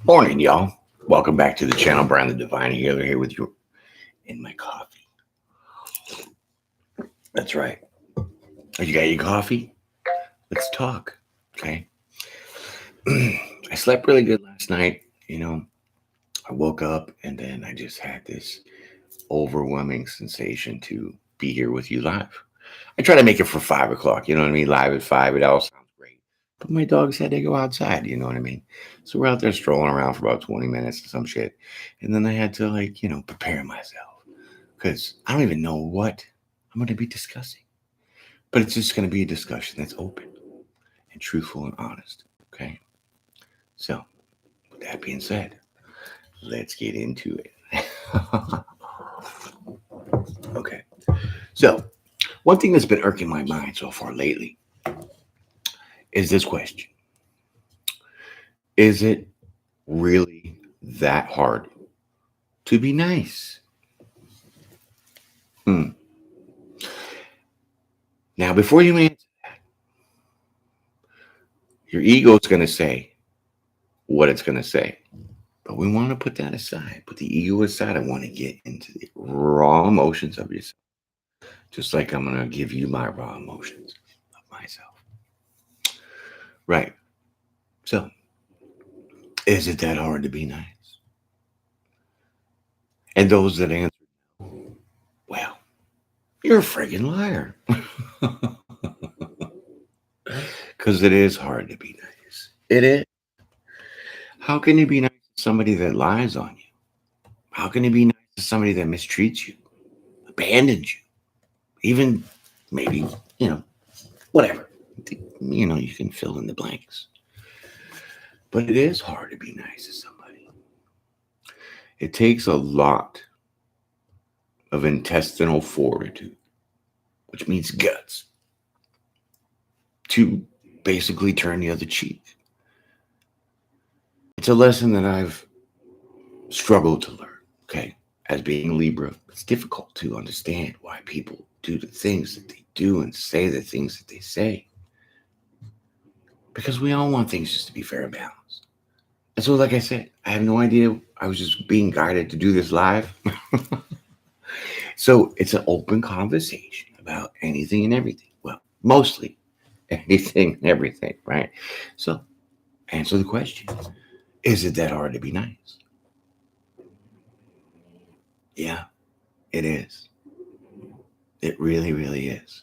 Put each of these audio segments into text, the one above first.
Morning, y'all. Welcome back to the channel. Brian the Divine Healer here with you in my coffee. That's right. You got your coffee? Let's talk. Okay. I slept really good last night. I woke up and then I just had this overwhelming sensation to be here with you live. I try to make it for 5 o'clock. You know what I mean? Live at 5. It all sounds great. But my dogs had to go outside. You know what I mean? So we're out there strolling around for about 20 minutes or some shit. And then I had to, prepare myself. Because I don't even know what I'm going to be discussing. But it's just going to be a discussion that's open and truthful and honest. Okay. So, with that being said, let's get into it. Okay. So, one thing that's been irking my mind so far lately is this question: is it really that hard to be nice? Hmm. Now, before you answer that, your ego is going to say what it's going to say. But we want to put that aside, put the ego aside. I want to get into the raw emotions of yourself, just like I'm going to give you my raw emotions of myself. Right. So, is it that hard to be nice? And those that answer, well, you're a friggin' liar. Because it is hard to be nice. It is. How can you be nice to somebody that lies on you? How can you be nice to somebody that mistreats you, abandons you, even maybe, whatever. You can fill in the blanks. But it is hard to be nice to somebody. It takes a lot of intestinal fortitude, which means guts, to basically turn the other cheek. It's a lesson that I've struggled to learn, okay? As being Libra, it's difficult to understand why people do the things that they do and say the things that they say. Because we all want things just to be fair and balanced. And so, like I said, I have no idea. I was just being guided to do this live. So it's an open conversation about anything and everything. Well, mostly anything and everything, right? So answer the question. Is it that hard to be nice? Yeah, it is. It really, really is.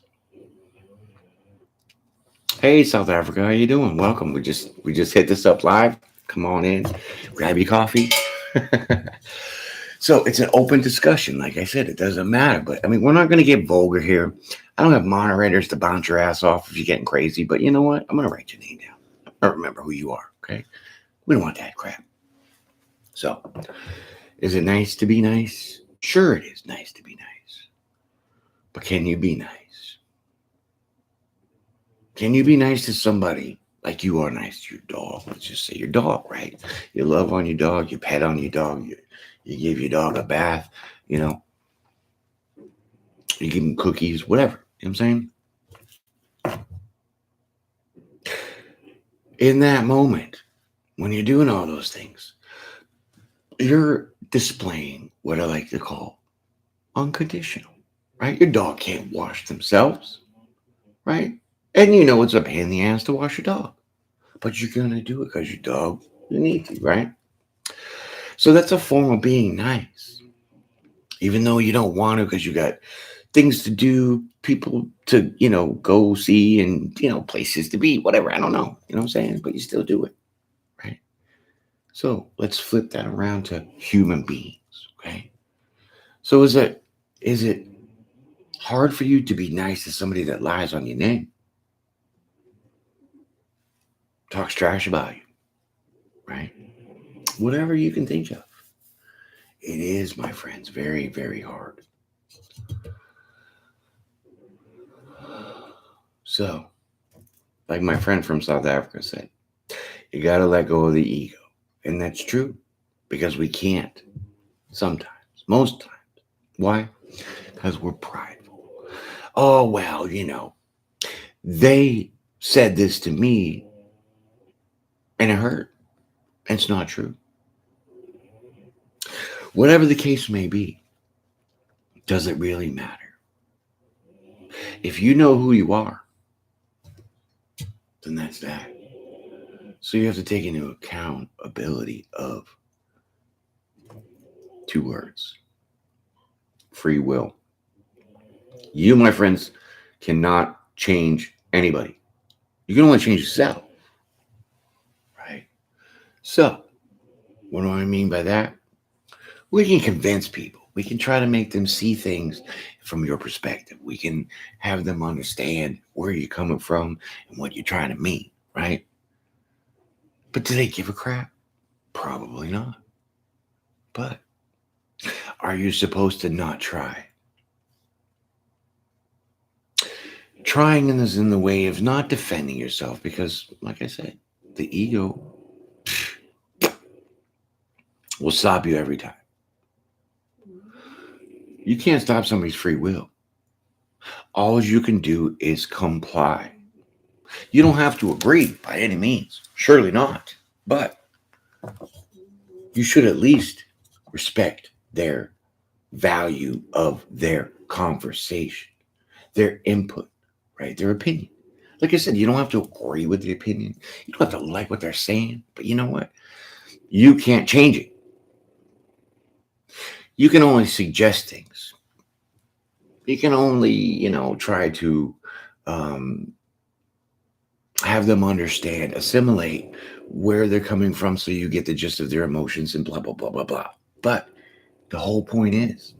Hey, South Africa, how you doing? Welcome. We just hit this up live. Come on in, grab your coffee. So it's an open discussion. Like I said, it doesn't matter. But I mean, we're not going to get vulgar here. I don't have moderators to bounce your ass off if you're getting crazy. But you know what? I'm going to write your name down. I remember who you are. Okay. We don't want that crap. So, is it nice to be nice? Sure, it is nice to be nice. But can you be nice? Can you be nice to somebody like you are nice to your dog? Let's just say your dog, right? You love on your dog, you pet on your dog, you give your dog a bath, you give him cookies, whatever. You know what I'm saying? In that moment, when you're doing all those things, you're displaying what I like to call unconditional, right? Your dog can't wash themselves, right? And you know it's a pain in the ass to wash your dog, but you're going to do it because your dog, you need to, right? So that's a form of being nice, even though you don't want to because you got things to do, people to, go see and, places to be, whatever. I don't know. You know what I'm saying? But you still do it, right? So let's flip that around to human beings, okay? So is it hard for you to be nice to somebody that lies on your name, talks trash about you, right? Whatever you can think of. It is, my friends, very, very hard. So, like my friend from South Africa said, you got to let go of the ego. And that's true because we can't sometimes, most times. Why? Because we're prideful. Oh, well, they said this to me and it hurt. It's not true. Whatever the case may be, does it really matter? If you know who you are, then that's that. So you have to take into account ability of two words: free will. You, my friends, cannot change anybody. You can only change yourself, right? So, what do I mean by that? We can convince people. We can try to make them see things from your perspective. We can have them understand where you're coming from and what you're trying to mean, right? But do they give a crap? Probably not. But are you supposed to not try? Trying is in the way of not defending yourself because, like I said, the ego will stop you every time. You can't stop somebody's free will. All you can do is comply. You don't have to agree by any means. Surely not. But you should at least respect their value of their conversation, their input, right? Their opinion. Like I said, you don't have to agree with the opinion. You don't have to like what they're saying. But you know what? You can't change it. You can only suggest things. You can only, try to have them understand, assimilate where they're coming from so you get the gist of their emotions and blah, blah, blah, blah, blah. But the whole point is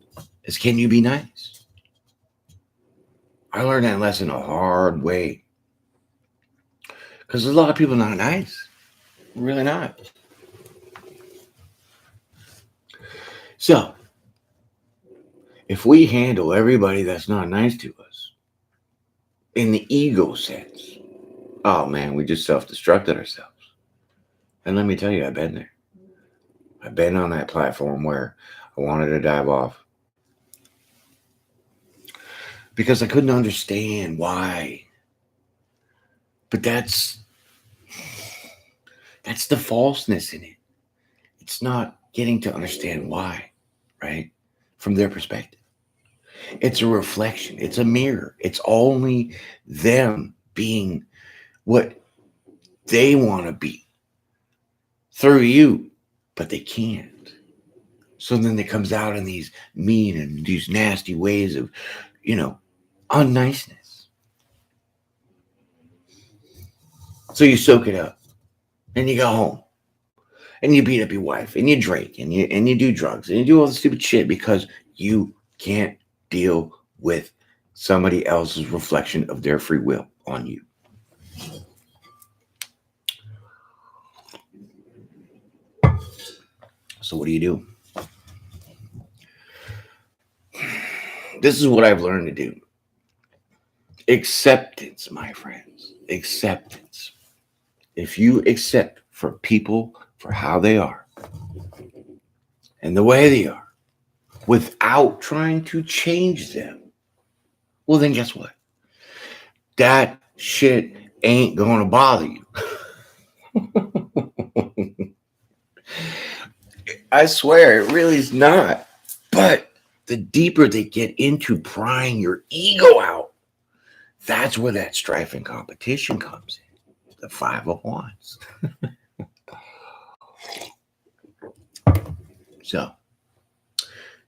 can you be nice? I learned that lesson a hard way because there's a lot of people not nice. Really not. So, if we handle everybody that's not nice to us in the ego sense, oh man, we just self-destructed ourselves. And let me tell you, I've been there. I've been on that platform where I wanted to dive off because I couldn't understand why. But that's the falseness in it. It's not getting to understand why, right? From their perspective. It's a reflection. It's a mirror. It's only them being what they want to be through you, but they can't. So then it comes out in these mean and these nasty ways of, unniceness. So you soak it up and you go home and you beat up your wife and you drink and you do drugs and you do all the stupid shit because you can't deal with somebody else's reflection of their free will on you. So what do? This is what I've learned to do. Acceptance, my friends. Acceptance. If you accept for people for how they are and the way they are without trying to change them, well, then guess what? That shit ain't going to bother you. I swear, it really is not. But the deeper they get into prying your ego out, that's where that strife and competition comes in. The 5 of Wands. So,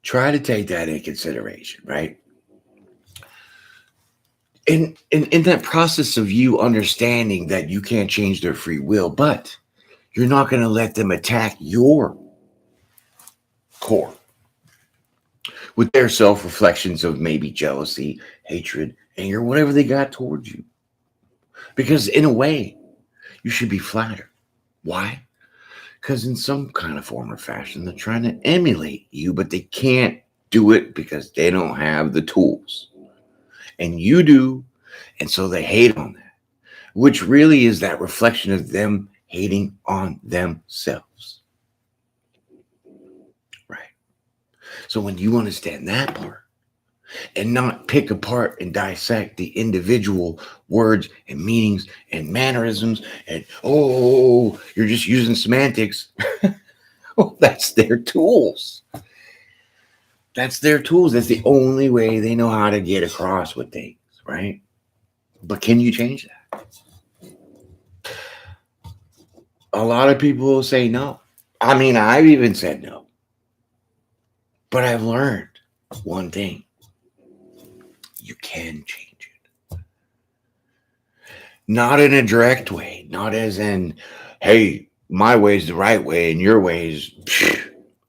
try to take that in consideration, right? In that process of you understanding that you can't change their free will, but you're not going to let them attack your core with their self-reflections of maybe jealousy, hatred, anger, whatever they got towards you. Because in a way, you should be flattered. Why? Because in some kind of form or fashion, they're trying to emulate you, but they can't do it because they don't have the tools. And you do, and so they hate on that, which really is that reflection of them hating on themselves. Right. So when you understand that part and not pick apart and dissect the individual words and meanings and mannerisms and, you're just using semantics. Well, that's their tools. That's their tools. That's the only way they know how to get across with things, right? But can you change that? A lot of people will say no. I mean, I've even said no. But I've learned one thing. You can change it. Not in a direct way. Not as in, hey, my way is the right way and your way is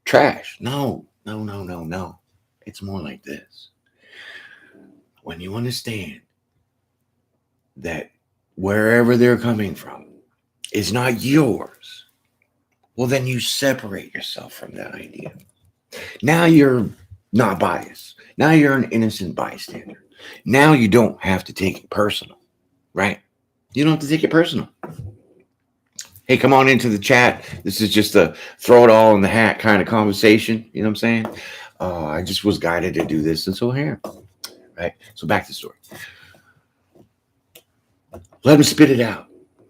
trash. No. It's more like this. When you understand that wherever they're coming from is not yours, well, then you separate yourself from that idea. Now you're not biased. Now you're an innocent bystander. Now you don't have to take it personal, right? You don't have to take it personal. Hey, come on into the chat. This is just a throw it all in the hat kind of conversation. You know what I'm saying? I just was guided to do this, and so here, right? So back to the story. Let them spit it out.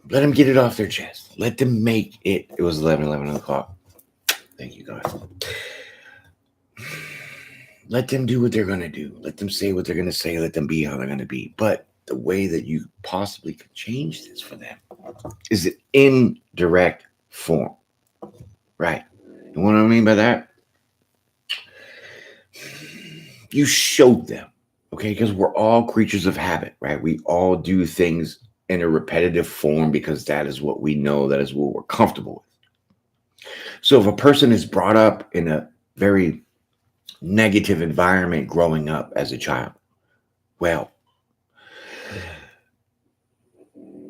Let them get it off their chest. Let them make it. It was 11 o'clock. Thank you, guys. Let them do what they're going to do. Let them say what they're going to say. Let them be how they're going to be. But the way that you possibly could change this for them is an indirect form. Right? You know what I mean by that? You showed them. Okay? Because we're all creatures of habit, right? We all do things in a repetitive form because that is what we know. That is what we're comfortable with. So if a person is brought up in a very negative environment growing up as a child, well,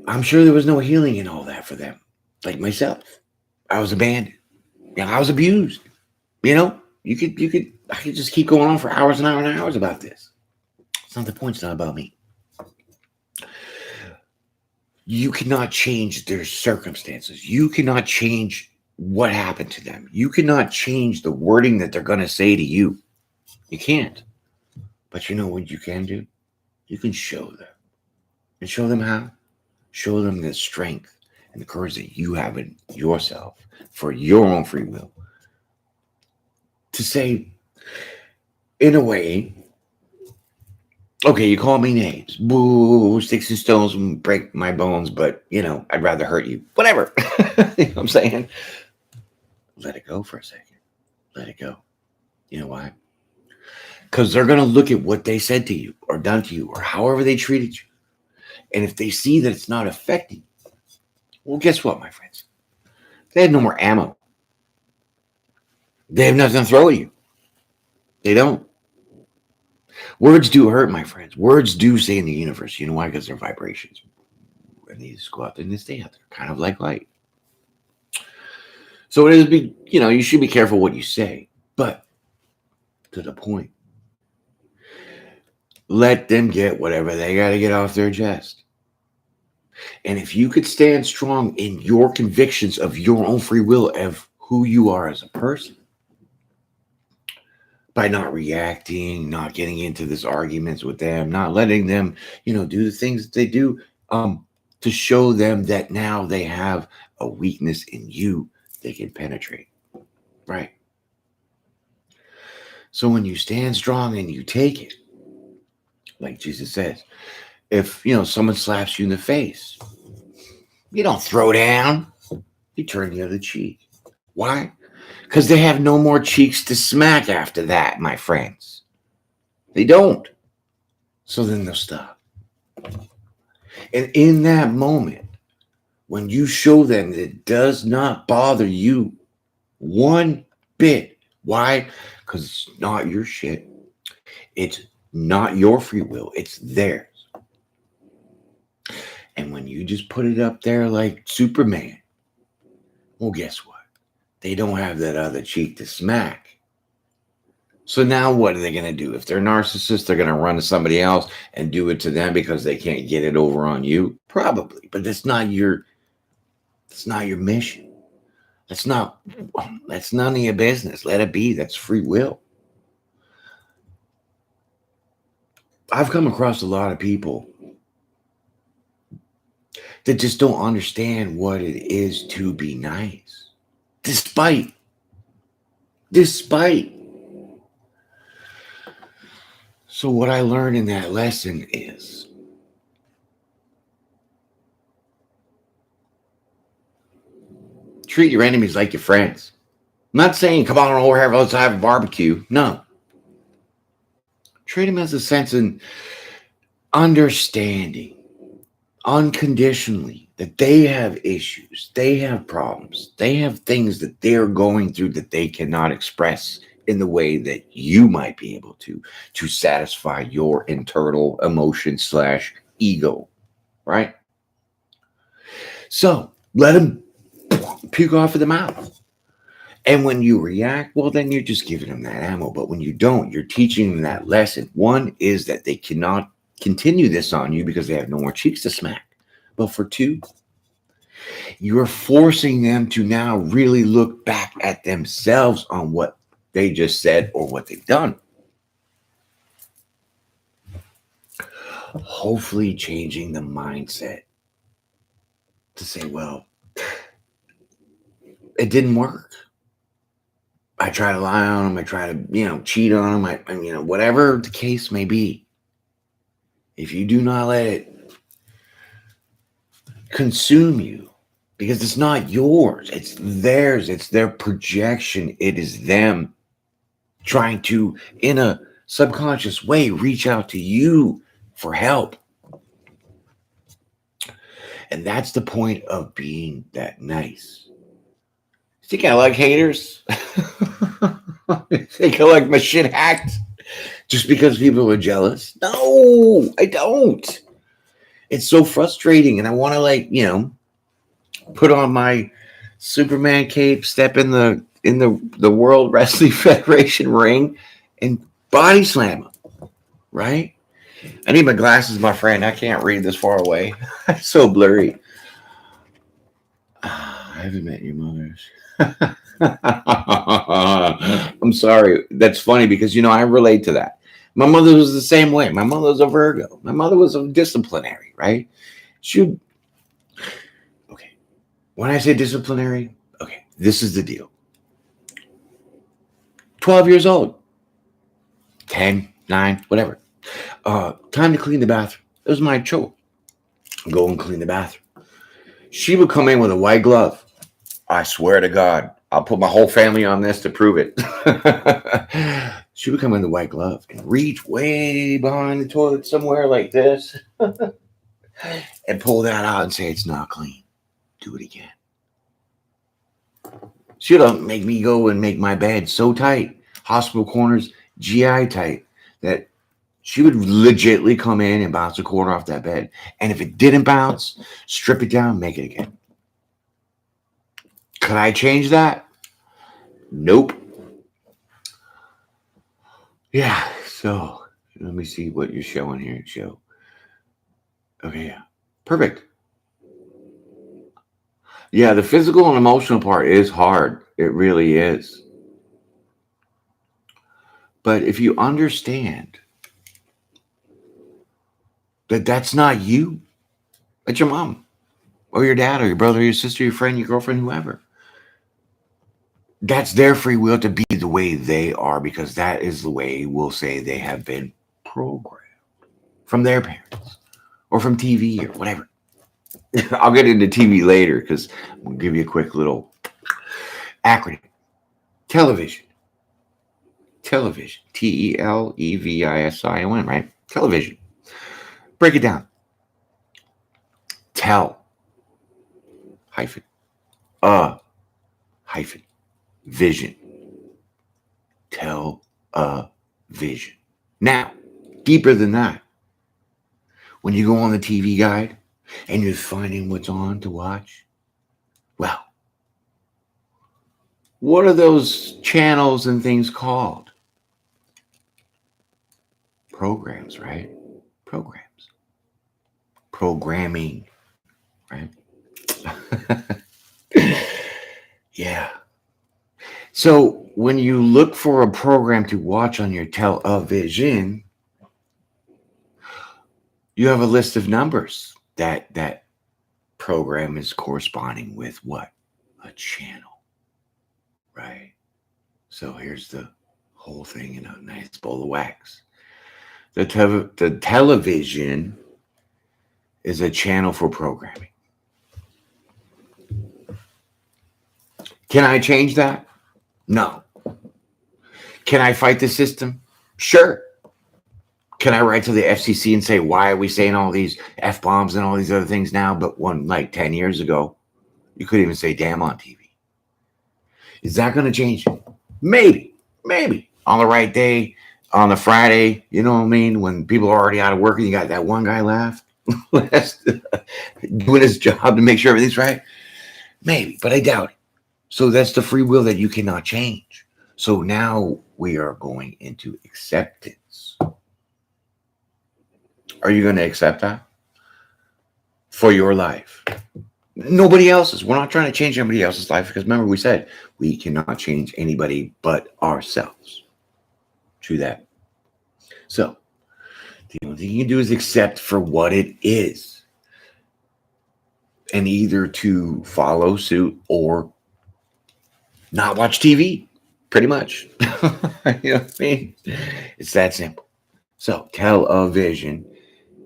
I'm sure there was no healing in all that for them. Like myself, I was abandoned. I was abused. I could just keep going on for hours and hours and hours about this. It's not the point. It's not about me. You cannot change their circumstances. You cannot change what happened to them. You cannot change the wording that they're going to say to you. You can't. But you know what you can do? You can show them. And show them how? Show them the strength and the courage that you have in yourself for your own free will. To say, in a way, okay, you call me names. Boo, sticks and stones will break my bones, but, I'd rather hurt you. Whatever. You know what I'm saying? Let it go for a second. Let it go. You know why? Because they're going to look at what they said to you or done to you or however they treated you. And if they see that it's not affecting you, well, guess what, my friends? They have no more ammo. They have nothing to throw at you. They don't. Words do hurt, my friends. Words do stay in the universe. You know why? Because they're vibrations. And they just go out there and they stay out there, kind of like light. So it is, you should be careful what you say. But to the point, let them get whatever they got to get off their chest. And if you could stand strong in your convictions of your own free will of who you are as a person, by not reacting, not getting into this arguments with them, not letting them, do the things that they do, to show them that now they have a weakness in you they can penetrate. Right? So when you stand strong and you take it, like Jesus says, if, someone slaps you in the face, you don't throw down. You turn the other cheek. Why? Because they have no more cheeks to smack after that, my friends. They don't. So then they'll stop. And in that moment, when you show them that it does not bother you one bit. Why? Because it's not your shit. It's not your free will. It's theirs. And when you just put it up there like Superman, well, guess what? They don't have that other cheek to smack. So now what are they going to do? If they're narcissists, they're going to run to somebody else and do it to them because they can't get it over on you? Probably. But that's not your mission. That's none of your business. Let it be. That's free will. I've come across a lot of people that just don't understand what it is to be nice. Despite So what I learned in that lesson is treat your enemies like your friends. I'm not saying come on over here, let's have a barbecue. No. Treat them as a sense of understanding unconditionally that they have issues, they have problems, they have things that they're going through that they cannot express in the way that you might be able to satisfy your internal emotion slash ego, right? So let them puke off of the mouth. And when you react, well, then you're just giving them that ammo. But when you don't, you're teaching them that lesson. One is that they cannot continue this on you because they have no more cheeks to smack. But for two, you're forcing them to now really look back at themselves on what they just said or what they've done. Hopefully, changing the mindset to say, well, it didn't work. I try to lie on them. I try to, cheat on them. Whatever the case may be. If you do not let it consume you, because it's not yours, it's theirs, it's their projection, it is them trying to, in a subconscious way, reach out to you for help. And that's the point of being that nice. Think I like haters? Think I like my shit hacked just because people are jealous? No, I don't. It's so frustrating, and I want to put on my Superman cape, step in the World Wrestling Federation ring, and body slam him. Right? I need my glasses, my friend. I can't read this far away. It's so blurry. I haven't met your mothers. I'm sorry. That's funny because I relate to that. My mother was the same way. My mother was a Virgo. My mother was a disciplinary, right? Okay. When I say disciplinary, okay, this is the deal. 12 years old, 10, 9, whatever. Time to clean the bathroom. It was my chore. Go and clean the bathroom. She would come in with a white glove. I swear to God, I'll put my whole family on this to prove it. She would come in the white glove and reach way behind the toilet somewhere like this and pull that out and say, it's not clean. Do it again. She'll make me go and make my bed so tight, hospital corners, GI tight, that she would legitimately come in and bounce a corner off that bed. And if it didn't bounce, strip it down, make it again. Could I change that? Nope. Yeah, so let me see what you're showing here. Show. Okay, yeah. Perfect. Yeah, the physical and emotional part is hard. It really is. But if you understand that that's not you, it's your mom or your dad or your brother or your sister, your friend, your girlfriend, whoever. That's their free will to be the way they are because that is the way we'll say they have been programmed from their parents or from TV or whatever. I'll get into TV later because I'll give you a quick little acronym. Television. Television. Televison, right? Television. Break it down. Tell. Hyphen. Hyphen. Vision. Tell a vision. Now, deeper than that, when you go on the TV guide and you're finding what's on to watch, well, what are those channels and things called? Programs, right? Programs. Programming, right? Yeah. So when you look for a program to watch on your television, you have a list of numbers that program is corresponding with what? A channel, right? So here's the whole thing in a nice bowl of wax. The television is a channel for programming. Can I change that? No. Can I fight the system? Sure. Can I write to the FCC and say, why are we saying all these F bombs and all these other things now? But one like 10 years ago, you couldn't even say damn on TV. Is that going to change? Maybe. On the right day, on the Friday, you know what I mean? When people are already out of work and you got that one guy left doing his job to make sure everything's right. Maybe, but I doubt it. So that's the free will that you cannot change. So now we are going into acceptance. Are you going to accept that for your life? Nobody else's. We're not trying to change anybody else's life because remember we said we cannot change anybody but ourselves. True that. So the only thing you can do is accept for what it is and either to follow suit or not watch TV, pretty much. You know what I mean? It's that simple. So television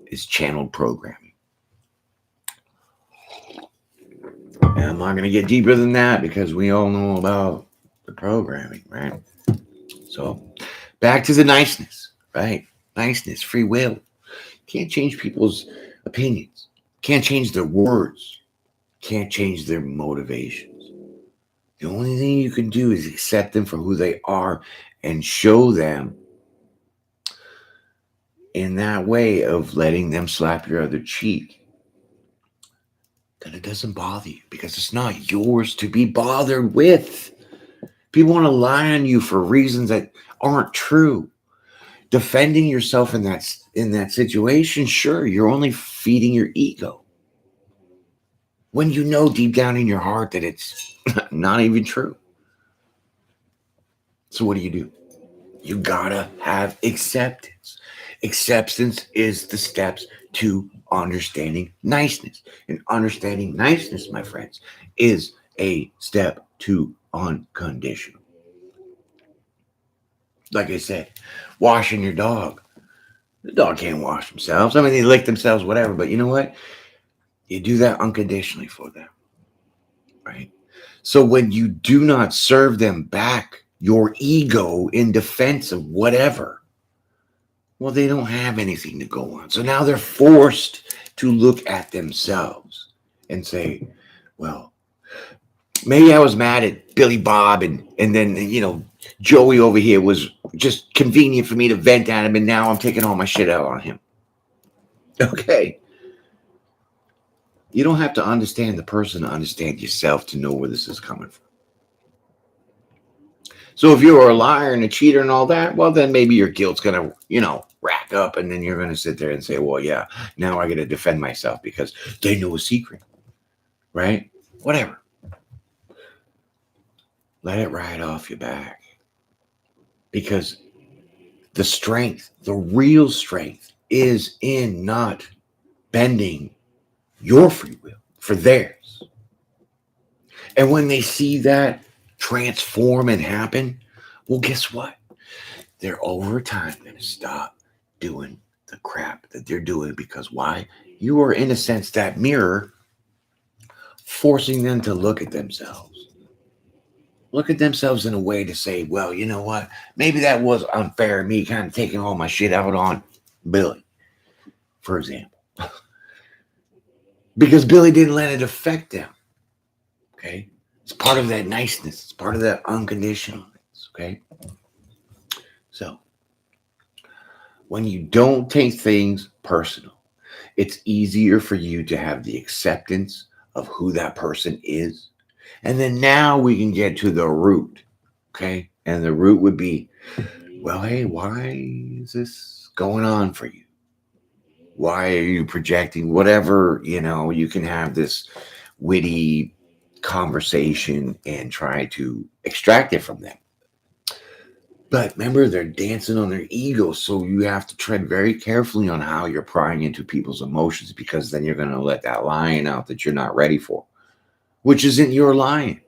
is channeled programming. And I'm not going to get deeper than that because we all know about the programming, right? So back to the niceness, right? Niceness, free will. Can't change people's opinions. Can't change their words. Can't change their motivations. The only thing you can do is accept them for who they are and show them in that way of letting them slap your other cheek that it doesn't bother you because it's not yours to be bothered with. People want to lie on you for reasons that aren't true. Defending yourself in that situation, sure, you're only feeding your ego. When you know deep down in your heart that it's not even true. So what do? You gotta have acceptance. Acceptance is the steps to understanding niceness. And understanding niceness, my friends, is a step to unconditional. Like I said, washing your dog. The dog can't wash themselves. I mean, they lick themselves, whatever. But you know what? You do that unconditionally for them, right? So when you do not serve them back your ego in defense of whatever, well, they don't have anything to go on. So now they're forced to look at themselves and say, well, maybe I was mad at Billy Bob and then, you know, Joey over here was just convenient for me to vent at him, and now I'm taking all my shit out on him. Okay. You don't have to understand the person to understand yourself to know where this is coming from. So if you're a liar and a cheater and all that, well, then maybe your guilt's going to, you know, rack up, and then you're going to sit there and say, well, yeah, now I got to defend myself because they know a secret, right? Whatever. Let it ride off your back. Because the strength, the real strength, is in not bending your free will for theirs. And when they see that transform and happen, well, guess what? They're over time going to stop doing the crap that they're doing because why? You are, in a sense, that mirror forcing them to look at themselves. Look at themselves in a way to say, well, you know what? Maybe that was unfair, me kind of taking all my shit out on Billy, for example. Because Billy didn't let it affect them. Okay? It's part of that niceness. It's part of that unconditionalness. Okay? So, when you don't take things personal, it's easier for you to have the acceptance of who that person is. And then now we can get to the root. Okay? And the root would be, well, hey, why is this going on for you? Why are you projecting whatever, you know, you can have this witty conversation and try to extract it from them. But remember, they're dancing on their ego. So you have to tread very carefully on how you're prying into people's emotions, because then you're going to let that lion out that you're not ready for, which isn't your lion.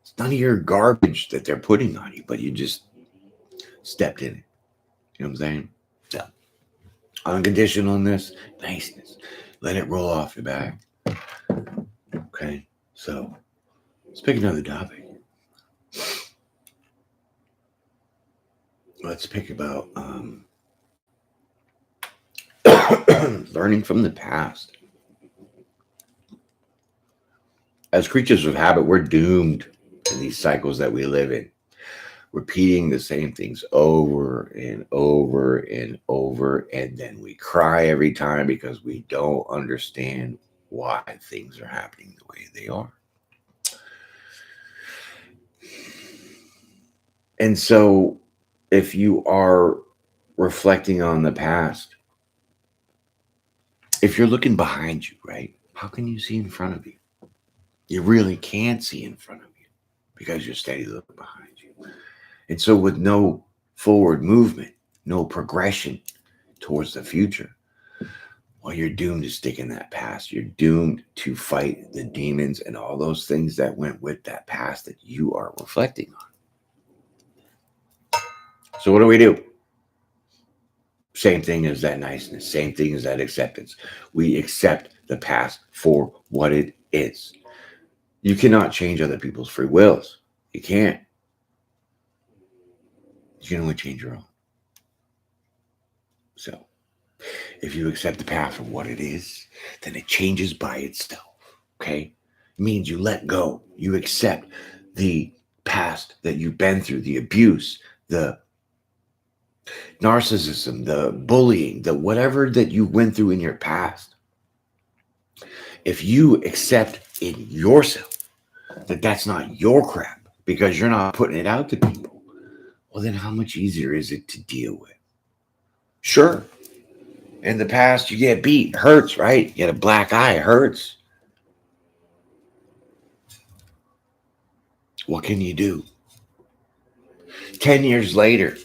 It's none of your garbage that they're putting on you, but you just stepped in it. You know what I'm saying? So Unconditionalness, niceness. Let it roll off your back. Okay, so let's pick another topic. Let's pick about learning from the past. As creatures of habit, we're doomed in these cycles that we live in, repeating the same things over and over and over. And then we cry every time because we don't understand why things are happening the way they are. And so, if you are reflecting on the past, if you're looking behind you, right, how can you see in front of you? You really can't see in front of you because you're steady looking behind you. And so, with no forward movement, no progression towards the future, well, you're doomed to stick in that past. You're doomed to fight the demons and all those things that went with that past that you are reflecting on. So, what do? Same thing as that niceness, same thing as that acceptance. We accept the past for what it is. You cannot change other people's free wills. You can't. You can only change your own. So, if you accept the past for what it is, then it changes by itself. Okay? It means you let go. You accept the past that you've been through, the abuse, the narcissism, the bullying, the whatever that you went through in your past. If you accept in yourself that that's not your crap because you're not putting it out to people, well, then how much easier is it to deal with? Sure. In the past, you get beat, hurts, right? You get a black eye, hurts. What can you do? 10 years later,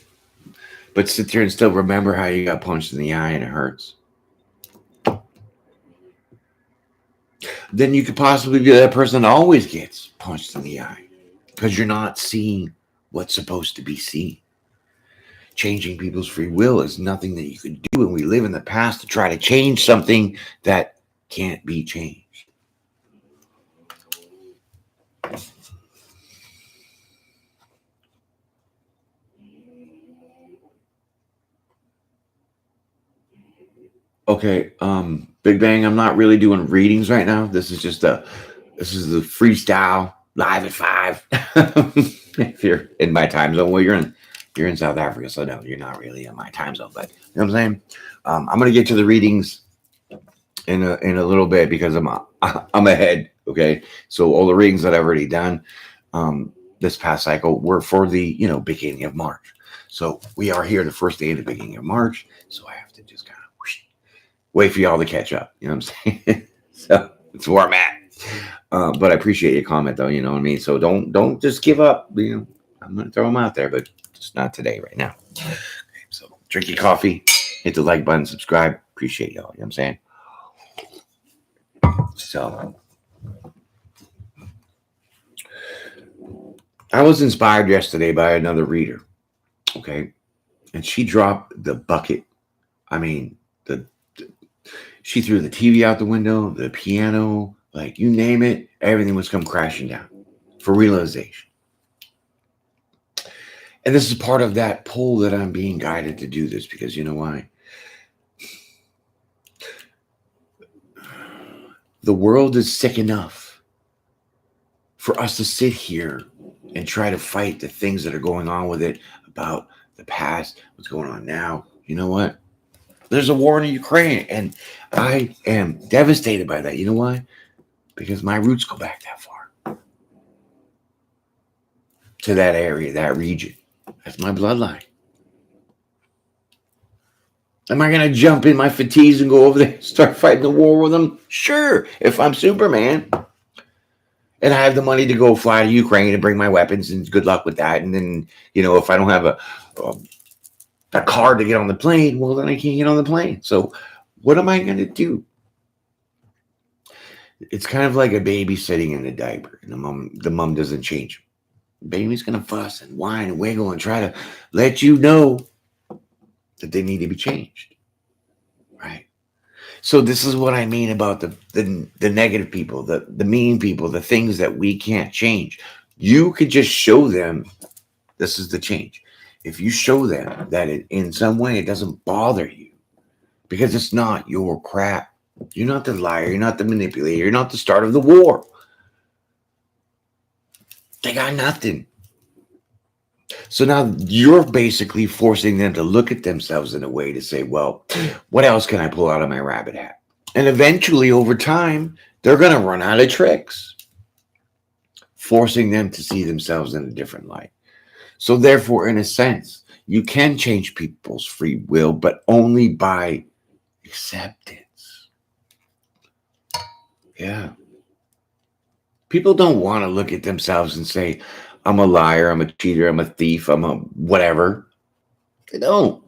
but sit there and still remember how you got punched in the eye and it hurts. Then you could possibly be that person that always gets punched in the eye because you're not seeing what's supposed to be seen. Changing people's free will is nothing that you could do, and we live in the past to try to change something that can't be changed. Okay, Big Bang, I'm not really doing readings right now. This is the freestyle live at 5. If you're in my time zone, well, you're in South Africa, so no, you're not really in my time zone. But you know what I'm saying? I'm gonna get to the readings in a little bit because I'm ahead. Okay, so all the readings that I've already done this past cycle were for the beginning of March. So we are here the first day of the beginning of March. So I have to just kind of wait for y'all to catch up. You know what I'm saying? So it's where I'm at. But I appreciate your comment, though. You know what I mean? So don't just give up. I'm going to throw them out there, but just not today, right now. Okay, so drink your coffee, hit the like button, subscribe. Appreciate y'all. You know what I'm saying? So I was inspired yesterday by another reader. Okay. And she dropped the bucket. I mean, she threw the TV out the window, the piano, like you name it, everything was come crashing down for realization. And this is part of that pull that I'm being guided to do this because you know why? The world is sick enough for us to sit here and try to fight the things that are going on with it about the past, what's going on now. You know what? There's a war in Ukraine, and I am devastated by that. You know why? Because my roots go back that far to that area, that region. That's my bloodline. Am I going to jump in my fatigues and go over there and start fighting the war with them? Sure, if I'm Superman. And I have the money to go fly to Ukraine and bring my weapons, and good luck with that. And then, if I don't have a card to get on the plane, well, then I can't get on the plane. So what am I going to do? It's kind of like a baby sitting in a diaper, and the mom doesn't change. The baby's going to fuss and whine and wiggle and try to let you know that they need to be changed. right? So this is what I mean about the negative people, the mean people, the things that we can't change. You could just show them this is the change. If you show them that in some way it doesn't bother you because it's not your crap. You're not the liar. You're not the manipulator. You're not the start of the war. They got nothing. So now you're basically forcing them to look at themselves in a way to say, well, what else can I pull out of my rabbit hat? And eventually, over time, they're going to run out of tricks, forcing them to see themselves in a different light. So therefore, in a sense, you can change people's free will, but only by acceptance. Yeah. People don't want to look at themselves and say, I'm a liar, I'm a cheater, I'm a thief, I'm a whatever. They don't.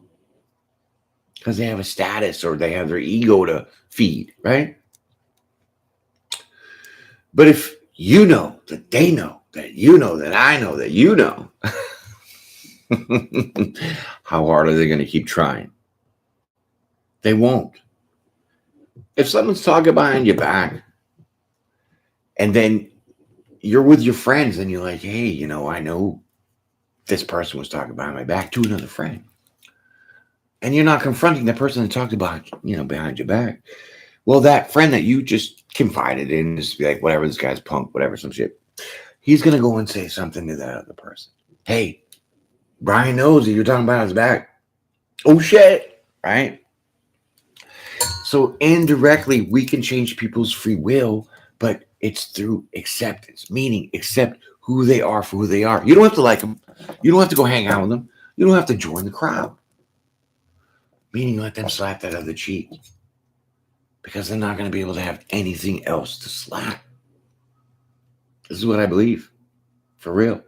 Because they have a status or they have their ego to feed, right? But if you know that they know, that you know, that I know, that you know, how hard are they going to keep trying? They won't. If someone's talking behind your back and then you're with your friends and you're like, hey, you know, I know this person was talking behind my back to another friend. And you're not confronting the person that talked about, you know, behind your back. Well, that friend that you just confided in, just be like, whatever, this guy's punk, whatever, some shit. He's going to go and say something to that other person. Hey, Brian knows that you're talking about his back. Oh, shit. Right? So indirectly, we can change people's free will, but it's through acceptance, meaning accept who they are for who they are. You don't have to like them. You don't have to go hang out with them. You don't have to join the crowd. Meaning let them slap that other cheek. Because they're not going to be able to have anything else to slap. This is what I believe. For real.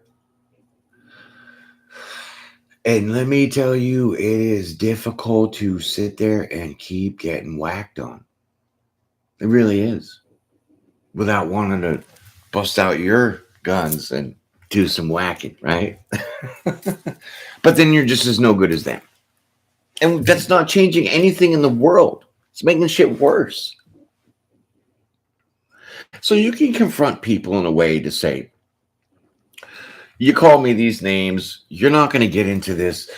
And let me tell you, it is difficult to sit there and keep getting whacked on. It really is. Without wanting to bust out your guns and do some whacking, right? But then you're just as no good as them. And that's not changing anything in the world. It's making shit worse. So you can confront people in a way to say, you call me these names, you're not going to get into this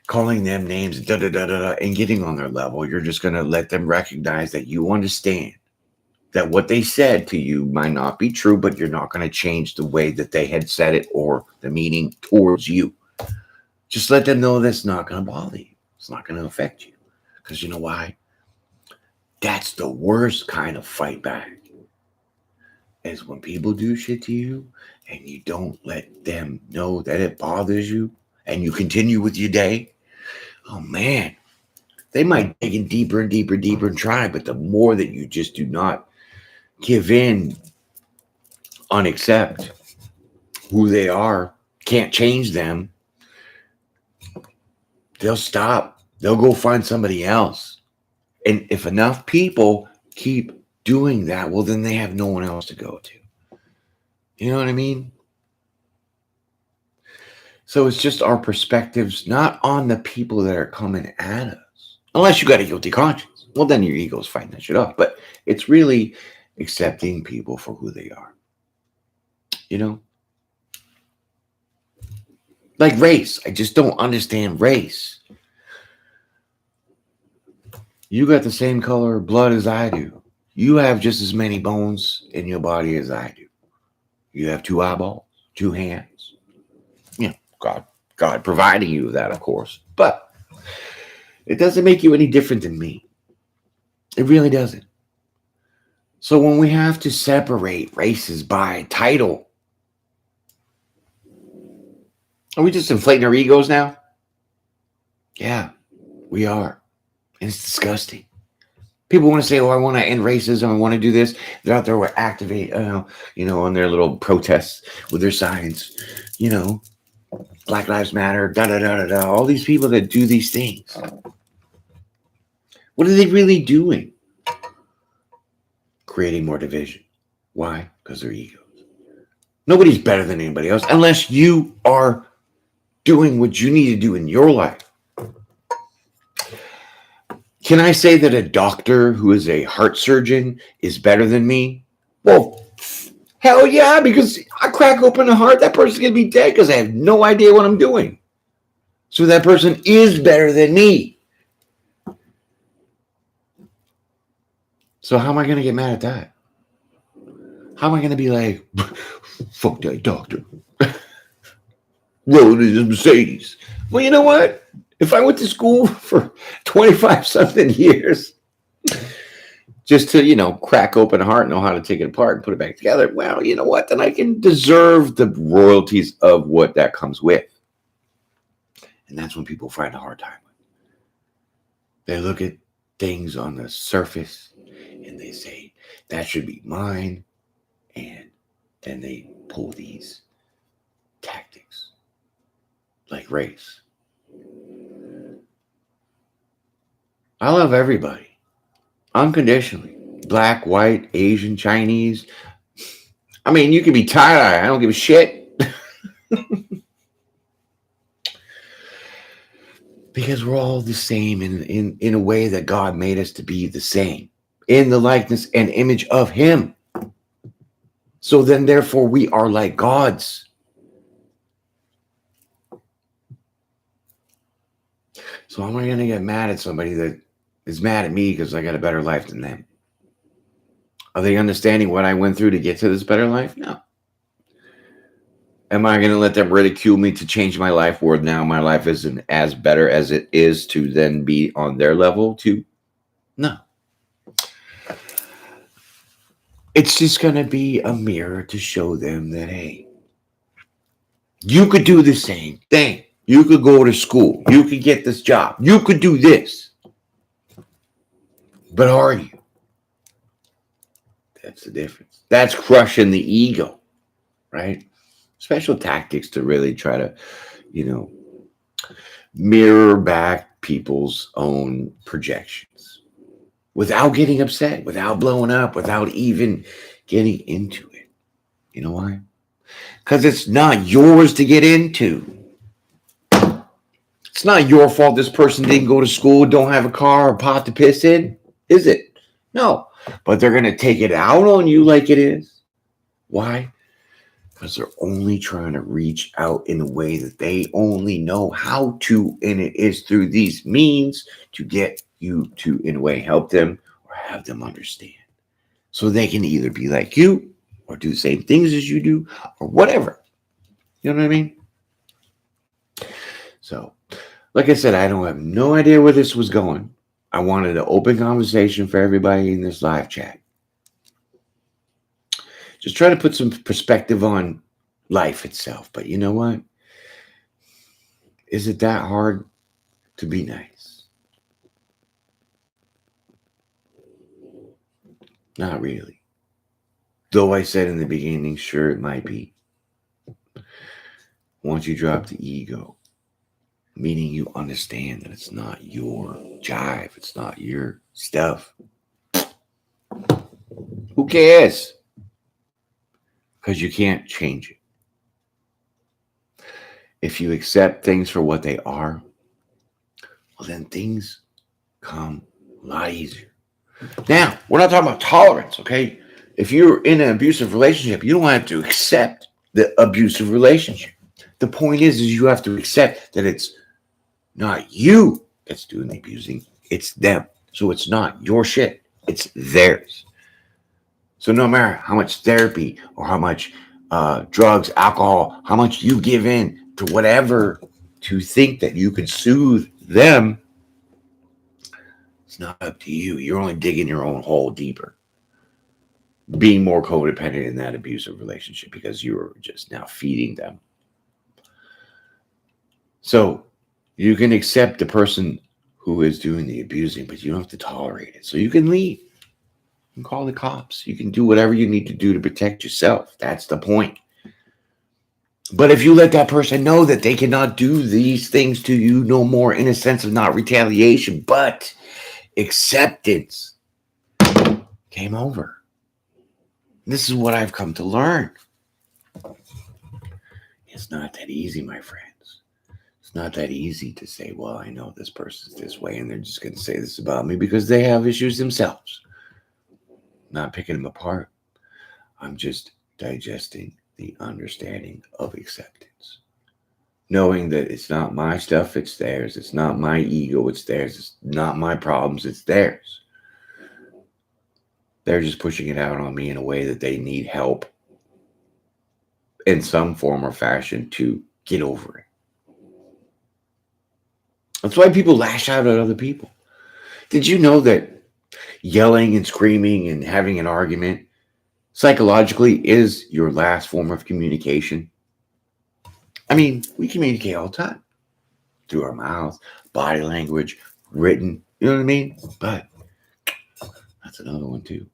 calling them names, and getting on their level. You're just going to let them recognize that you understand that what they said to you might not be true, but you're not going to change the way that they had said it or the meaning towards you. Just let them know that's not going to bother you. It's not going to affect you. Because you know why? That's the worst kind of fight back. Is when people do shit to you and you don't let them know that it bothers you and you continue with your day. Oh man, they might dig in deeper and deeper and deeper and try, but the more that you just do not give in, unaccept who they are, can't change them, they'll stop. They'll go find somebody else. And if enough people keep doing that, well, then they have no one else to go to. You know what I mean? So it's just our perspectives, not on the people that are coming at us. Unless you got a guilty conscience. Well, then your ego's fighting that shit off. But it's really accepting people for who they are. You know? Like race. I just don't understand race. You got the same color of blood as I do. You have just as many bones in your body as I do. You have 2 eyeballs, 2 hands. You know, God providing you that, of course. But it doesn't make you any different than me. It really doesn't. So when we have to separate races by title, are we just inflating our egos now? Yeah, we are. And it's disgusting. People want to say, oh, I want to end racism. I want to do this. They're out there with activate, you know, on their little protests with their signs, you know, Black Lives Matter, da-da-da-da-da. All these people that do these things. What are they really doing? Creating more division. Why? Because they're egos. Nobody's better than anybody else unless you are doing what you need to do in your life. Can I say that a doctor who is a heart surgeon is better than me? Well, hell yeah, because I crack open a heart, that person's going to be dead because I have no idea what I'm doing. So that person is better than me. So how am I going to get mad at that? How am I going to be like, fuck that doctor? Rolling in his Mercedes. Well, you know what? If I went to school for 25 something years just to, crack open a heart, know how to take it apart and put it back together, well, you know what? Then I can deserve the royalties of what that comes with. And that's when people find a hard time. They look at things on the surface and they say, that should be mine. And then they pull these tactics like race. I love everybody unconditionally. Black, white, Asian, Chinese. I mean, you can be tie-dye. I don't give a shit. Because we're all the same in a way that God made us to be the same. In the likeness and image of him. So then, therefore, we are like gods. So how am I going to get mad at somebody that is mad at me because I got a better life than them? Are they understanding what I went through to get to this better life? No. Am I going to let them ridicule me to change my life where now my life isn't as better as it is to then be on their level too? No. It's just going to be a mirror to show them that, hey, you could do the same thing. You could go to school. You could get this job. You could do this. But are you? That's the difference. That's crushing the ego, right? Special tactics to really try to, mirror back people's own projections without getting upset, without blowing up, without even getting into it. You know why? Because it's not yours to get into. It's not your fault this person didn't go to school, don't have a car, or pot to piss in, is it? No. But they're going to take it out on you like it is. Why? Because they're only trying to reach out in a way that they only know how to, and it is through these means to get you to, in a way, help them or have them understand. So they can either be like you or do the same things as you do or whatever. You know what I mean? So, like I said, I don't have no idea where this was going. I wanted an open conversation for everybody in this live chat. Just try to put some perspective on life itself. But you know what? Is it that hard to be nice? Not really. Though I said in the beginning, sure, it might be. Once you drop the ego, meaning you understand that it's not your jive, it's not your stuff. Who cares? Because you can't change it. If you accept things for what they are, well, then things come a lot easier. Now, we're not talking about tolerance, okay? If you're in an abusive relationship, you don't have to accept the abusive relationship. The point is you have to accept that it's not you that's doing the abusing, it's them. So it's not your shit, it's theirs. So no matter how much therapy or how much drugs, alcohol, how much you give in to whatever to think that you can soothe them, it's not up to you. You're only digging your own hole deeper. Being more codependent in that abusive relationship because you're just now feeding them. So you can accept the person who is doing the abusing, but you don't have to tolerate it. So you can leave. You can call the cops. You can do whatever you need to do to protect yourself. That's the point. But if you let that person know that they cannot do these things to you no more, in a sense of not retaliation, but acceptance, game over. This is what I've come to learn. It's not that easy, my friends. It's It's not that easy to say, well, I know this person's this way and they're just going to say this about me because they have issues themselves. Not picking them apart. I'm just digesting the understanding of acceptance. Knowing that it's not my stuff, it's theirs. It's not my ego, it's theirs. It's not my problems, it's theirs. They're just pushing it out on me in a way that they need help in some form or fashion to get over it. That's why people lash out at other people. Did you know that yelling and screaming and having an argument psychologically is your last form of communication? I mean, we communicate all the time through our mouths, body language, written, you know what I mean? But that's another one too.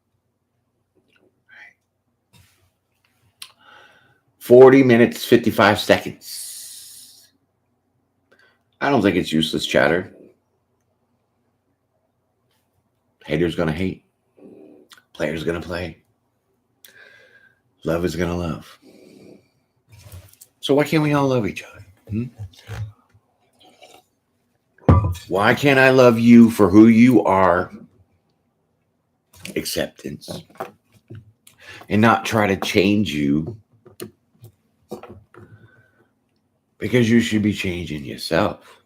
40 minutes, 55 seconds. I don't think it's useless chatter. Haters gonna hate. Players gonna play. Love is gonna love. So why can't we all love each other? Why can't I love you for who you are? Acceptance. And not try to change you, because you should be changing yourself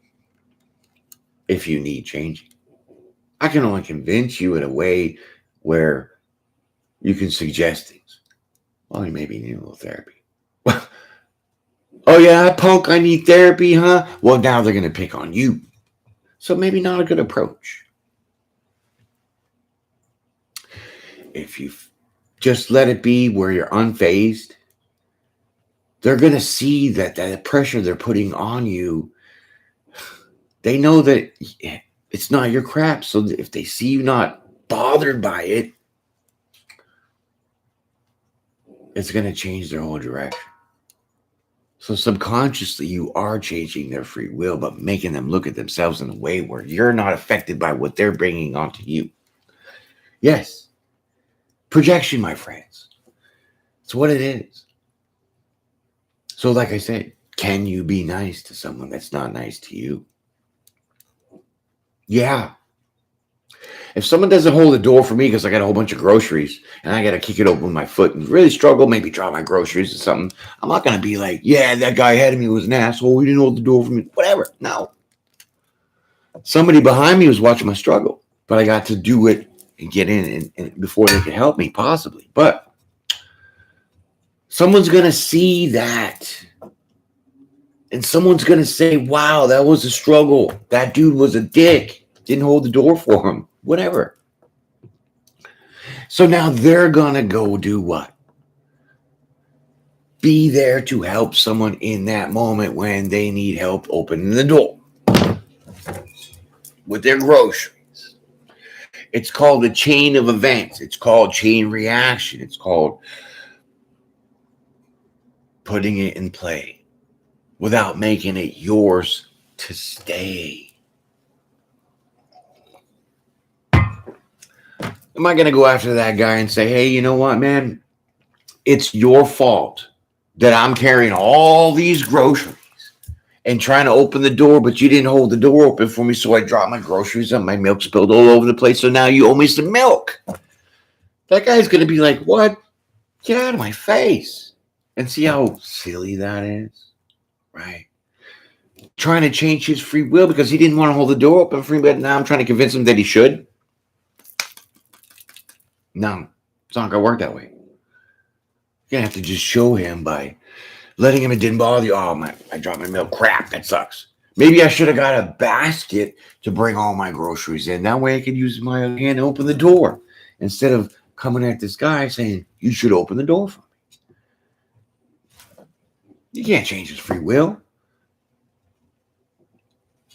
if you need changing. I can only convince you in a way where you can suggest things. Well, you maybe need a little therapy. Oh yeah, punk, I need therapy, huh? Well, now they're going to pick on you. So maybe not a good approach. If you just let it be where you're unfazed, they're going to see that pressure they're putting on you. They know that it's not your crap. So if they see you not bothered by it, it's going to change their whole direction. So subconsciously, you are changing their free will, but making them look at themselves in a way where you're not affected by what they're bringing onto you. Yes. Projection, my friends. It's what it is. So like I said, can you be nice to someone that's not nice to you? Yeah. If someone doesn't hold the door for me because I got a whole bunch of groceries and I got to kick it open with my foot and really struggle, maybe drop my groceries or something, I'm not going to be like, yeah, that guy ahead of me was an asshole. He didn't hold the door for me. Whatever. No. Somebody behind me was watching my struggle, but I got to do it and get in and before they could help me, possibly. But someone's going to see that. And someone's going to say, wow, that was a struggle. That dude was a dick. Didn't hold the door for him. Whatever. So now they're going to go do what? Be there to help someone in that moment when they need help opening the door with their groceries. It's called a chain of events. It's called chain reaction. It's called putting it in play without making it yours to stay. Am I going to go after that guy and say, hey, you know what, man? It's your fault that I'm carrying all these groceries and trying to open the door, but you didn't hold the door open for me, so I dropped my groceries and my milk spilled all over the place, so now you owe me some milk. That guy's going to be like, what? Get out of my face. And see how silly that is, right? Trying to change his free will because he didn't want to hold the door open for me, but now I'm trying to convince him that he should. No, it's not going to work that way. You're going to have to just show him by letting him, it didn't bother you. Oh, I dropped my milk. Crap, that sucks. Maybe I should have got a basket to bring all my groceries in. That way I could use my other hand to open the door instead of coming at this guy saying, you should open the door for me. You can't change his free will.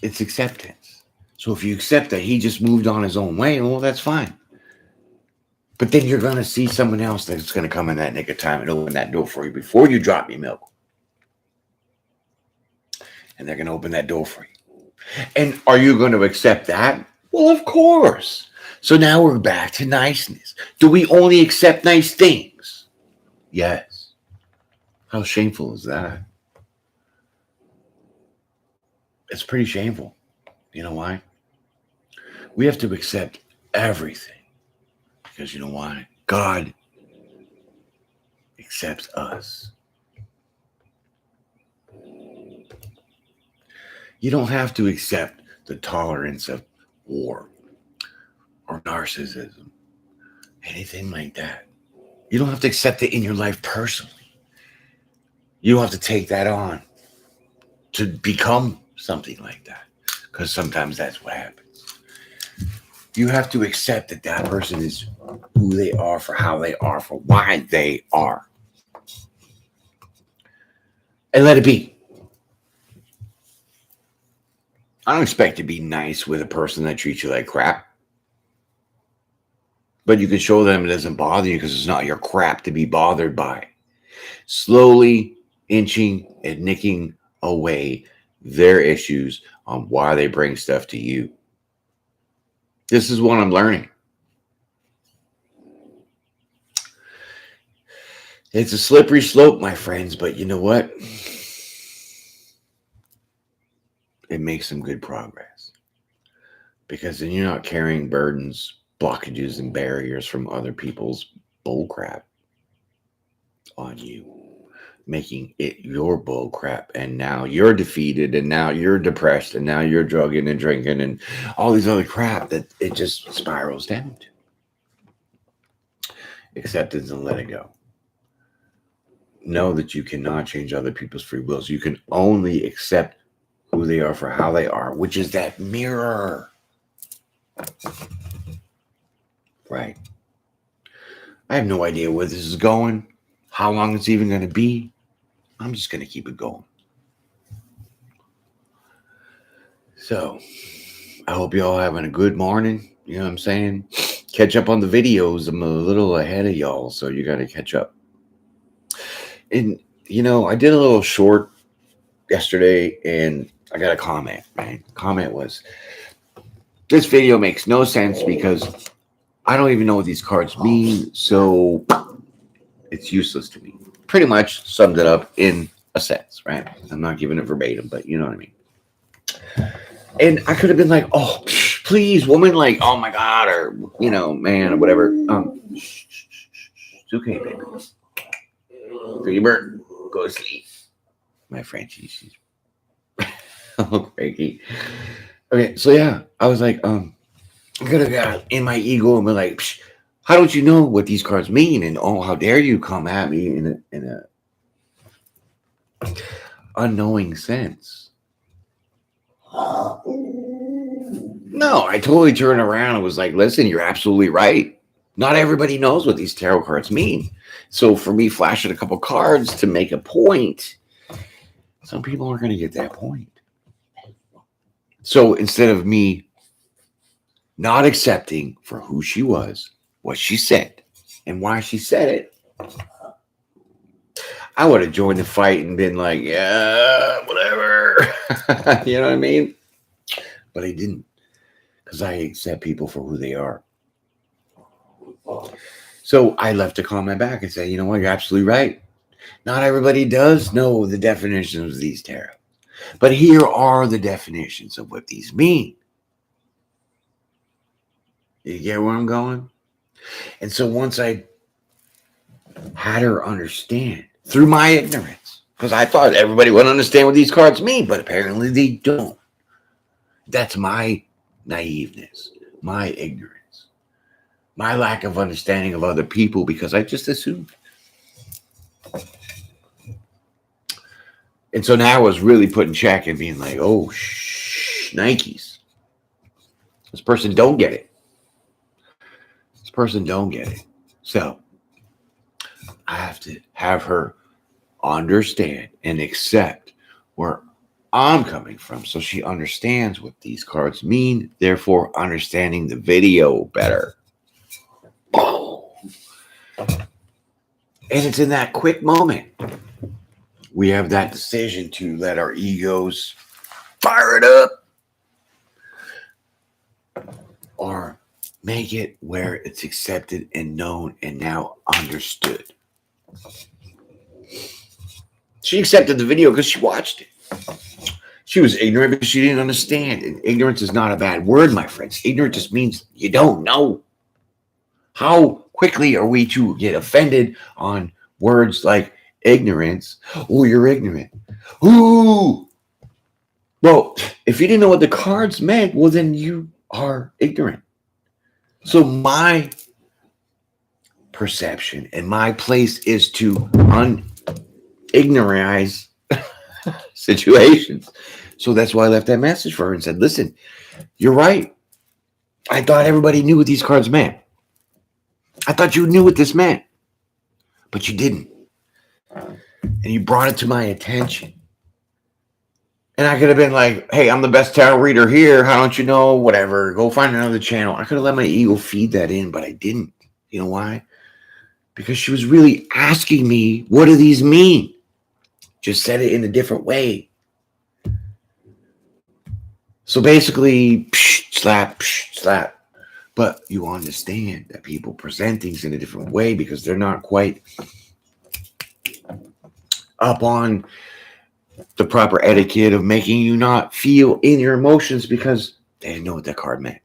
It's acceptance. So if you accept that he just moved on his own way, well, that's fine. But then you're going to see someone else that's going to come in that nick of time and open that door for you before you drop your milk. And they're going to open that door for you. And are you going to accept that? Well, of course. So now we're back to niceness. Do we only accept nice things? Yes. How shameful is that? It's pretty shameful. You know why? We have to accept everything. Because you know why? God accepts us. You don't have to accept the tolerance of war or narcissism, anything like that. You don't have to accept it in your life personally. You don't have to take that on to become something like that, because sometimes that's what happens. You have to accept that that person is who they are, for how they are, for why they are, and let it be. I don't expect to be nice with a person that treats you like crap, but you can show them it doesn't bother you because it's not your crap to be bothered by. Slowly inching and nicking away their issues on why they bring stuff to you. This is what I'm learning. It's a slippery slope, my friends, but you know what? It makes some good progress, because then you're not carrying burdens, blockages, and barriers from other people's bullcrap on you, making it your bullcrap. And now you're defeated, and now you're depressed, and now you're drugging and drinking and all these other crap that it just spirals down to. Acceptance and let it go. Know that you cannot change other people's free wills. You can only accept who they are for how they are, which is that mirror. Right. I have no idea where this is going, how long it's even going to be. I'm just going to keep it going. So, I hope you all having a good morning. You know what I'm saying? Catch up on the videos. I'm a little ahead of y'all, so you got to catch up. And, you know, I did a little short yesterday, and I got a comment, right? Comment was, this video makes no sense because I don't even know what these cards mean, so it's useless to me. Pretty much summed it up in a sense, right? I'm not giving it verbatim, but you know what I mean. And I could have been like, oh, please, woman, like, oh my God, or, you know, man, or whatever. It's okay, baby. Bird, go to sleep. My Frenchie, she's oh, cranky. Okay, so yeah, I was like, I could have got in my ego and been like, how don't you know what these cards mean? And oh, how dare you come at me in a unknowing sense. No, I totally turned around and was like, listen, you're absolutely right. Not everybody knows what these tarot cards mean. So for me flashing a couple cards to make a point, some people aren't going to get that point. So instead of me not accepting for who she was, what she said, and why she said it, I would have joined the fight and been like, yeah, whatever. You know what I mean? But I didn't, because I accept people for who they are. So I left a comment back and said, you know what, you're absolutely right. Not everybody does know the definitions of these tarot. But here are the definitions of what these mean. You get where I'm going? And so once I had her understand through my ignorance, because I thought everybody would understand what these cards mean, but apparently they don't. That's my naiveness, my ignorance, my lack of understanding of other people, because I just assumed. And so now I was really putting check and being like, oh, Nikes. This person don't get it. This person don't get it. So I have to have her understand and accept where I'm coming from, so she understands what these cards mean, therefore understanding the video better. And it's in that quick moment we have that decision to let our egos fire it up or make it where it's accepted and known and now understood. She accepted the video because she watched it. She was ignorant because she didn't understand. And ignorance is not a bad word, my friends. Ignorant just means you don't know. How quickly are we to get offended on words like ignorance? Oh, you're ignorant. Ooh. Well, if you didn't know what the cards meant, well, then you are ignorant. So my perception and my place is to ignoranize situations. So that's why I left that message for her and said, listen, you're right. I thought everybody knew what these cards meant. I thought you knew what this meant, but you didn't. And you brought it to my attention. And I could have been like, hey, I'm the best tarot reader here. How don't you know? Whatever. Go find another channel. I could have let my ego feed that in, but I didn't. You know why? Because she was really asking me, what do these mean? Just said it in a different way. So basically, psh, slap. But you understand that people present things in a different way because they're not quite up on the proper etiquette of making you not feel in your emotions because they didn't know what that card meant.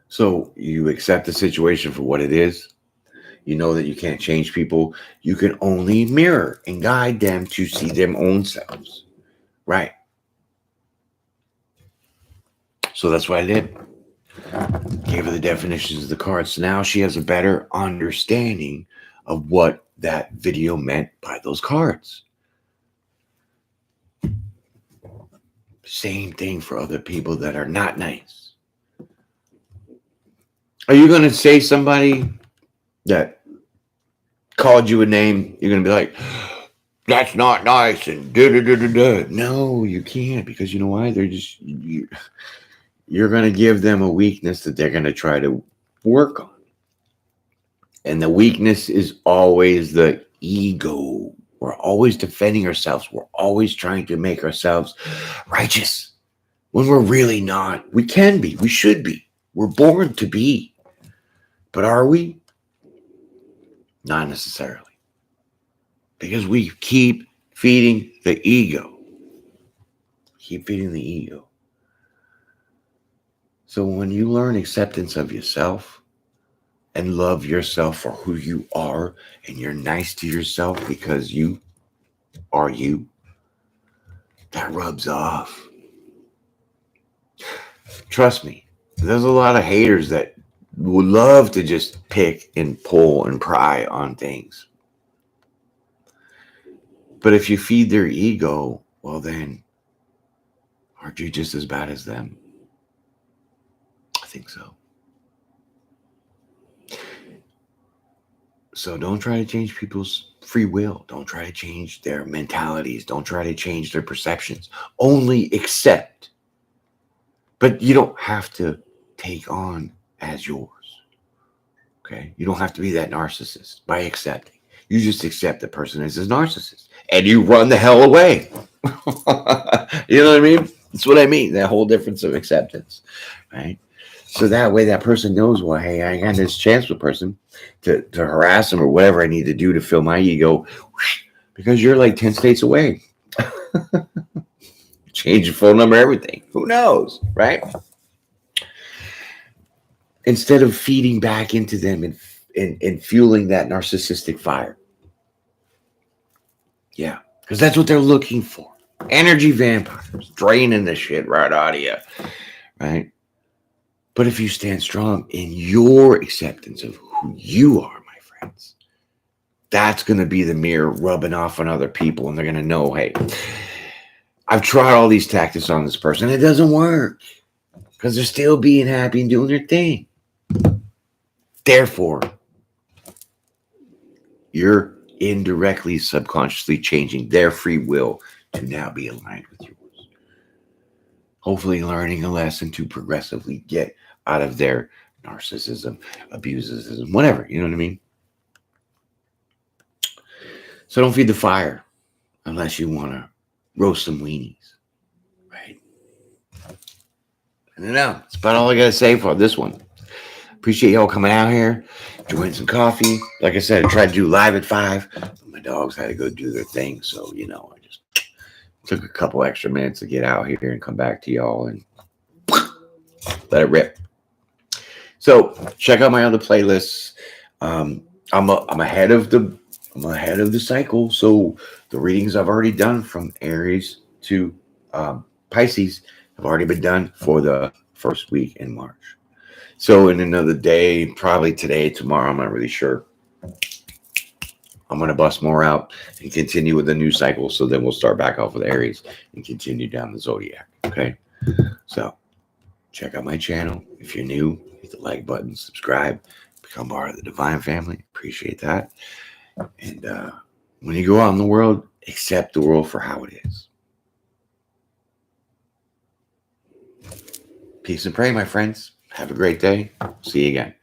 So you accept the situation for what it is. You know that you can't change people. You can only mirror and guide them to see their own selves. Right. So that's what I did. Gave her the definitions of the cards. So now she has a better understanding of what that video meant by those cards. Same thing for other people that are not nice. Are you going to say somebody that called you a name, you're going to be like, that's not nice and da-da-da-da-da. No, you can't, because you know why? They're just, you're going to give them a weakness that they're going to try to work on. And the weakness is always the ego. We're always defending ourselves. We're always trying to make ourselves righteous when we're really not. We can be. We should be. We're born to be. But are we? Not necessarily. Because we keep feeding the ego. Keep feeding the ego. So when you learn acceptance of yourself and love yourself for who you are, and you're nice to yourself because you are you, that rubs off. Trust me, there's a lot of haters that would love to just pick and pull and pry on things. But if you feed their ego, well then, aren't you just as bad as them? I think so. So don't try to change people's free will. Don't try to change their mentalities. Don't try to change their perceptions. Only accept. But you don't have to take on as yours. Okay? You don't have to be that narcissist by accepting. You just accept the person as a narcissist. And you run the hell away. You know what I mean? That's what I mean. That whole difference of acceptance. Right? So that way that person knows, well, hey, I got this chance with person to harass them or whatever I need to do to fill my ego, because you're like 10 states away. Change your phone number, everything. Who knows, right? Instead of feeding back into them and fueling that narcissistic fire. Yeah, because that's what they're looking for. Energy vampires, draining the shit right out of you, right? But if you stand strong in your acceptance of who you are, my friends, that's going to be the mirror rubbing off on other people. And they're going to know, hey, I've tried all these tactics on this person. It doesn't work because they're still being happy and doing their thing. Therefore, you're indirectly, subconsciously changing their free will to now be aligned with yours. Hopefully learning a lesson to progressively get out of their narcissism, abusism, whatever, you know what I mean? So don't feed the fire unless you want to roast some weenies, right? And now, that's about all I got to say for this one. Appreciate Appreciate y'all coming out here, enjoying some coffee. Like I said, I tried to do live at 5. But my dogs had to go do their thing. So, I just took a couple extra minutes to get out here and come back to y'all and let it rip. So check out my other playlists. I'm ahead of the cycle. So the readings I've already done from Aries to Pisces have already been done for the first week in March. So in another day, probably today, tomorrow, I'm not really sure, I'm going to bust more out and continue with the new cycle. So then we'll start back off with Aries and continue down the zodiac. Okay. So check out my channel. If you're new, hit the like button, subscribe, become part of the Divine family. Appreciate that. And when you go out in the world, accept the world for how it is. Peace and pray, my friends. Have a great day. See you again.